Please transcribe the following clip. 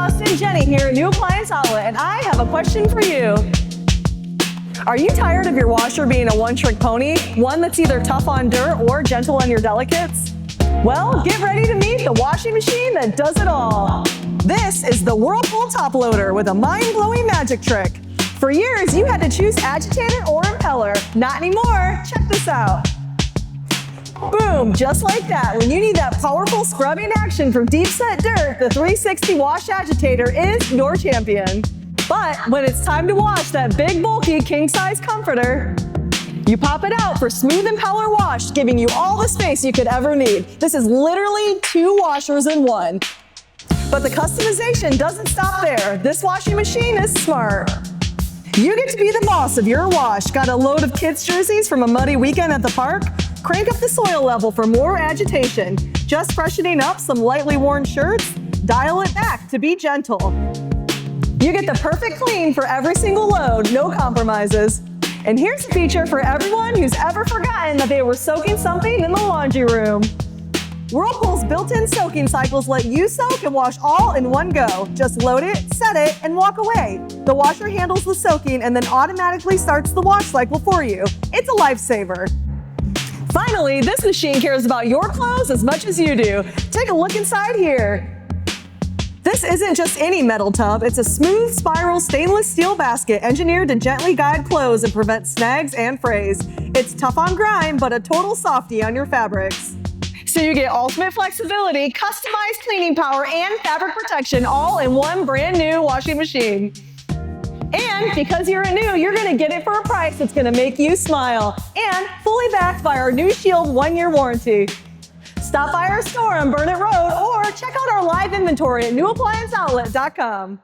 Dustin, Jenny here at NEU Appliance Outlet, and I have a question for you. Are you tired of your washer being a one-trick pony? One that's either tough on dirt or gentle on your delicates? Well, get ready to meet the washing machine that does it all. This is the Whirlpool top loader with a mind-blowing magic trick. For years, you had to choose agitator or impeller. Not anymore. Check this out. Boom, just like that. When you need that powerful scrubbing action from deep set dirt, the 360 wash agitator is your champion. But when it's time to wash that big, bulky, king-size comforter, you pop it out for smooth impeller wash, giving you all the space you could ever need. This is literally 2 washers in one. But the customization doesn't stop there. This washing machine is smart. You get to be the boss of your wash. Got a load of kids' jerseys from a muddy weekend at the park? Crank up the soil level for more agitation. Just freshening up some lightly worn shirts? Dial it back to be gentle. You get the perfect clean for every single load, no compromises. And here's a feature for everyone who's ever forgotten that they were soaking something in the laundry room. Whirlpool's built-in soaking cycles let you soak and wash all in one go. Just load it, set it, and walk away. The washer handles the soaking and then automatically starts the wash cycle for you. It's a lifesaver. Finally, this machine cares about your clothes as much as you do. Take a look inside here. This isn't just any metal tub, it's a smooth spiral stainless steel basket engineered to gently guide clothes and prevent snags and frays. It's tough on grime, but a total softie on your fabrics. So you get ultimate flexibility, customized cleaning power, and fabric protection all in one brand new washing machine. And because you're a NEU, you're gonna get it for a price that's gonna make you smile, and fully backed by our NEU Shield 1-year warranty. Stop by our store on Burnet Road or check out our live inventory at NEUApplianceOutlet.com.